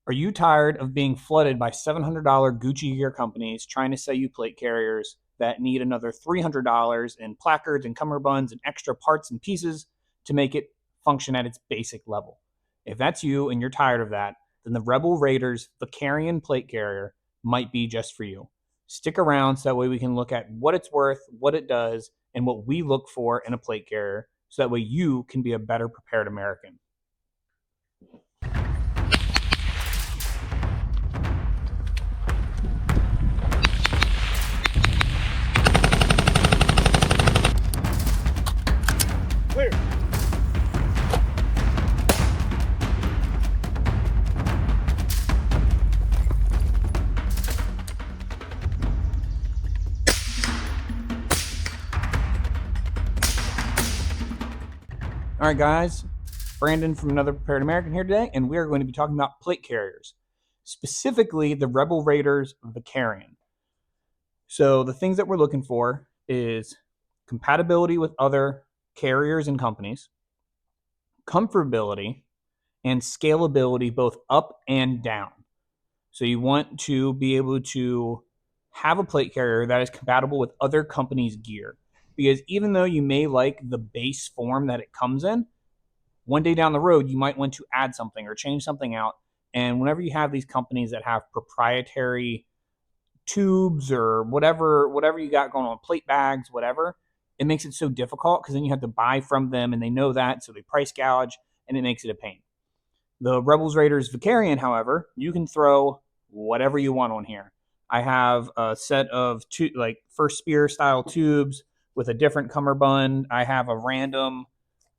Are you tired of being flooded by $700 Gucci gear companies trying to sell you plate carriers that need another $300 in placards and cummerbunds and extra parts and pieces to make it function at its basic level? If that's you and you're tired of that, then the Rebel Raiders Vakarian plate carrier might be just for you. Stick around so that way we can look at what it's worth, what it does, and what we look for in a plate carrier so that way you can be a better prepared American. Clear. All right, guys. Brandon from Another Prepared American here today, and we are going to be talking about plate carriers, specifically the Rebel Raiders Vakarian. So the things that we're looking for is compatibility with other carriers and companies, comfortability, and scalability both up and down. So you want to be able to have a plate carrier that is compatible with other companies' gear. Because even though you may like the base form that it comes in, one day down the road, you might want to add something or change something out. And whenever you have these companies that have proprietary tubes or whatever you got going on, plate bags, whatever, it makes it so difficult because then you have to buy from them and they know that, so they price gouge and it makes it a pain. The Rebels Raiders Vakarian, however, you can throw whatever you want on here. I have a set of like first spear style tubes with a different cummerbund. I have a random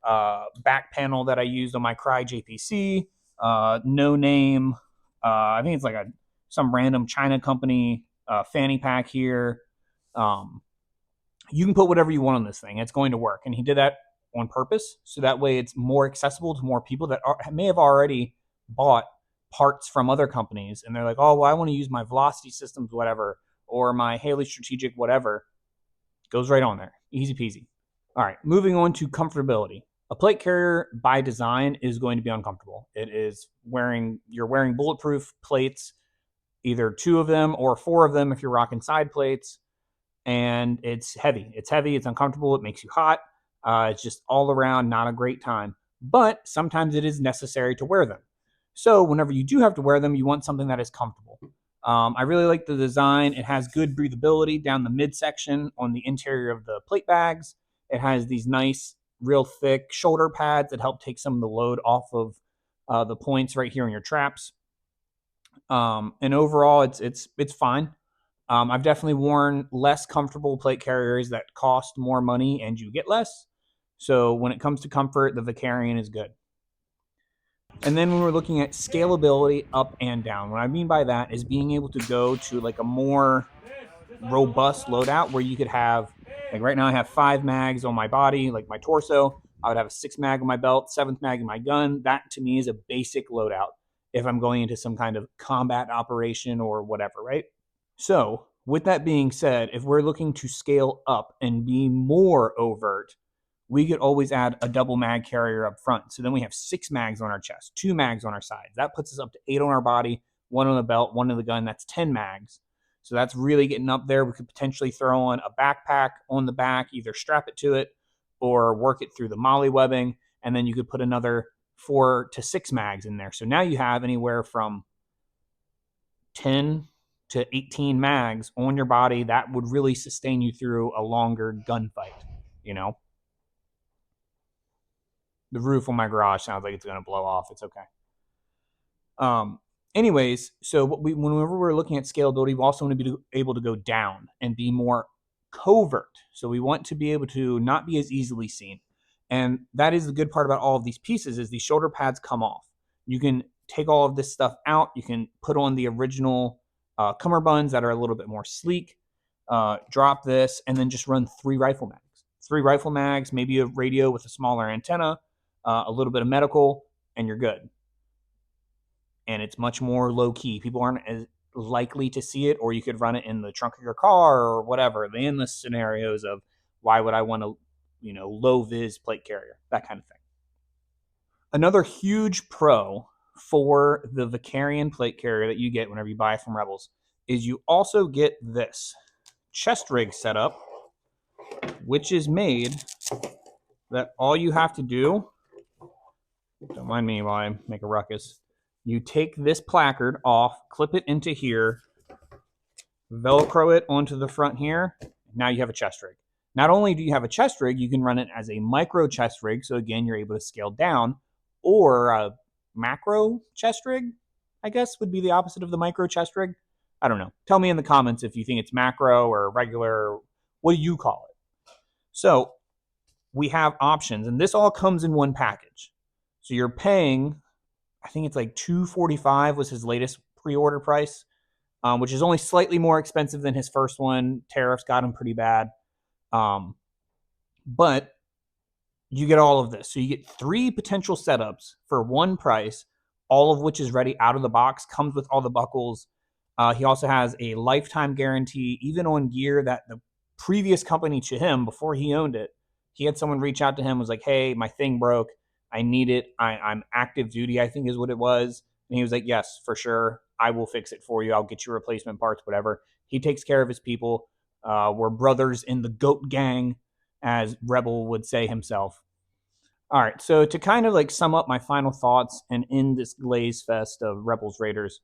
back panel that I used on my Cry JPC. No name. I think it's like some random China company fanny pack here. You can put whatever you want on this thing. It's going to work. And he did that on purpose. So that way it's more accessible to more people that may have already bought parts from other companies. And they're like, oh, well, I want to use my Velocity Systems, whatever, or my Haley Strategic, whatever. Goes right on there. Easy peasy. All right, moving on to comfortability. A plate carrier by design is going to be uncomfortable. You're wearing bulletproof plates, either 2 of them or 4 of them if you're rocking side plates, and it's heavy. It's uncomfortable, it makes you hot. It's just all around not a great time. But sometimes it is necessary to wear them. So whenever you do have to wear them, you want something that is comfortable. I really like the design. It has good breathability down the midsection on the interior of the plate bags. It has these nice, real thick shoulder pads that help take some of the load off of the points right here on your traps. And overall, it's fine. I've definitely worn less comfortable plate carriers that cost more money and you get less. So when it comes to comfort, the Vakarian is good. And then when we're looking at scalability up and down, what I mean by that is being able to go to like a more robust loadout where you could have, like right now I have 5 mags on my body, like my torso. I would have a 6 mag on my belt, 7th mag in my gun. That to me is a basic loadout if I'm going into some kind of combat operation or whatever, right? So with that being said, if we're looking to scale up and be more overt, we could always add a double mag carrier up front. So then we have 6 mags on our chest, 2 mags on our sides. That puts us up to 8 on our body, 1 on the belt, 1 in the gun. That's 10 mags. So that's really getting up there. We could potentially throw on a backpack on the back, either strap it to it or work it through the molly webbing. And then you could put another 4 to 6 mags in there. So now you have anywhere from 10 to 18 mags on your body. That would really sustain you through a longer gunfight, you know? The roof on my garage sounds like it's going to blow off. It's okay. Anyways, so whenever we're looking at scalability, we also want to be able to go down and be more covert. So we want to be able to not be as easily seen. And that is the good part about all of these pieces is these shoulder pads come off. You can take all of this stuff out. You can put on the original cummerbunds that are a little bit more sleek, drop this, and then just run 3 rifle mags. 3 rifle mags, maybe a radio with a smaller antenna, a little bit of medical, and you're good. And it's much more low key. People aren't as likely to see it, or you could run it in the trunk of your car or whatever. The endless scenarios of why would I want to, low vis plate carrier, that kind of thing. Another huge pro for the Vakarian plate carrier that you get whenever you buy from Rebels is you also get this chest rig setup, which is made that all you have to do, don't mind me while I make a ruckus, you take this placard off, clip it into here, Velcro it onto the front here. Now you have a chest rig. Not only do you have a chest rig, you can run it as a micro chest rig. So again, you're able to scale down, or a macro chest rig, I guess would be the opposite of the micro chest rig. I don't know. Tell me in the comments if you think it's macro or regular. What do you call it? So we have options, and this all comes in one package. So you're paying, I think it's like $245 was his latest pre-order price, which is only slightly more expensive than his first one. Tariffs got him pretty bad. But you get all of this. So you get 3 potential setups for one price, all of which is ready out of the box, comes with all the buckles. He also has a lifetime guarantee, even on gear that the previous company to him, before he owned it, he had someone reach out to him, was like, hey, my thing broke. I need it. I'm active duty, I think is what it was. And he was like, yes, for sure. I will fix it for you. I'll get you replacement parts, whatever. He takes care of his people. We're brothers in the GOAT gang, as Rebel would say himself. All right, so to kind of like sum up my final thoughts and end this glaze fest of Rebels Raiders,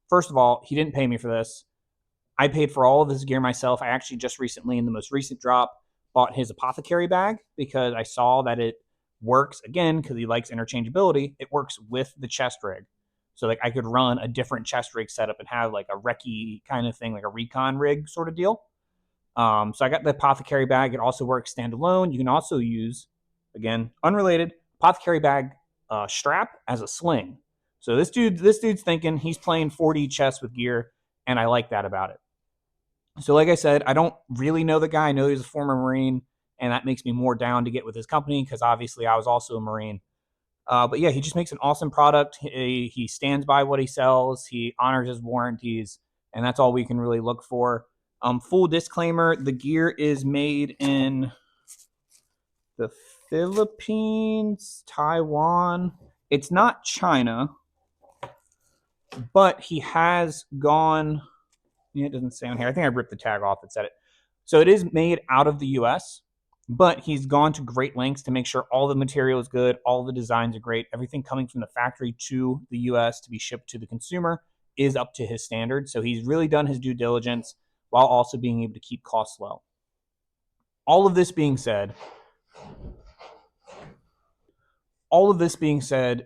first of all, he didn't pay me for this. I paid for all of this gear myself. I actually just recently, in the most recent drop, bought his apothecary bag because I saw that it works, again, because he likes interchangeability, it works with the chest rig. So like I could run a different chest rig setup and have like a recce kind of thing, like a recon rig sort of deal. So I got the apothecary bag. It also works standalone. You can also use, again, unrelated, apothecary bag strap as a sling. So this dude's thinking he's playing 4D chess with gear, and I like that about it. So like I said, I don't really know the guy. I know he's a former Marine, and that makes me more down to get with his company because obviously I was also a Marine. But yeah, he just makes an awesome product. He stands by what he sells. He honors his warranties, and that's all we can really look for. Full disclaimer, the gear is made in the Philippines, Taiwan. It's not China, but he has gone, yeah, it doesn't say on here. I think I ripped the tag off that said it. So it is made out of the US, but he's gone to great lengths to make sure all the material is good, all the designs are great, everything coming from the factory to the US to be shipped to the consumer is up to his standards. So he's really done his due diligence while also being able to keep costs low. All of this being said,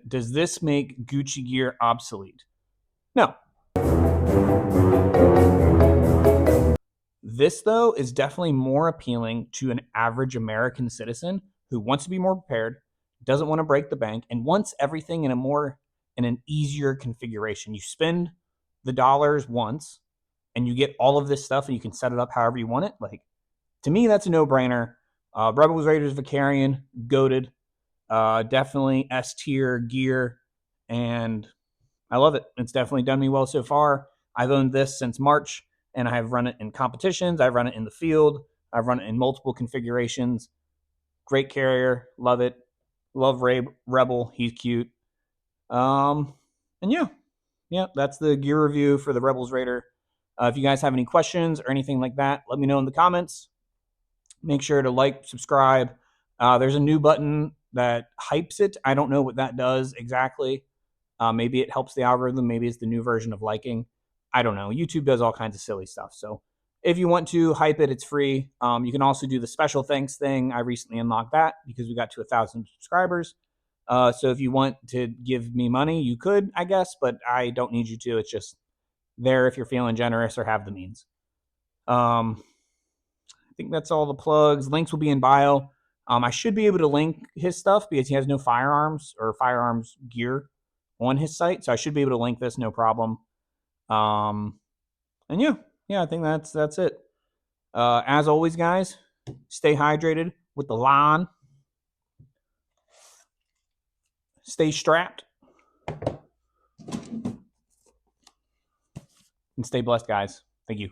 does this make Gucci gear obsolete? No. This, though, is definitely more appealing to an average American citizen who wants to be more prepared, doesn't want to break the bank, and wants everything in an easier configuration. You spend the dollars once, and you get all of this stuff, and you can set it up however you want it. Like, to me, that's a no-brainer. Rebels Raiders Vakarian, goated. Definitely S tier gear, and I love it. It's definitely done me well so far. I've owned this since March, and I have run it in competitions. I've run it in the field. I've run it in multiple configurations. Great carrier. Love it. Love Rebel. He's cute. And yeah, that's the gear review for the Rebels Raider. If you guys have any questions or anything like that, let me know in the comments. Make sure to like, subscribe. There's a new button that hypes it. I don't know what that does exactly. Maybe it helps the algorithm. Maybe it's the new version of liking. I don't know. YouTube does all kinds of silly stuff. So if you want to hype it, it's free. You can also do the special thanks thing. I recently unlocked that because we got to 1,000 subscribers. So if you want to give me money, you could, I guess, but I don't need you to. It's just there if you're feeling generous or have the means. I think that's all the plugs. Links will be in bio. I should be able to link his stuff because he has no firearms or firearms gear on his site. So I should be able to link this, no problem. And yeah, I think that's it. As always, guys, stay hydrated with the line. Stay strapped. And stay blessed, guys. Thank you.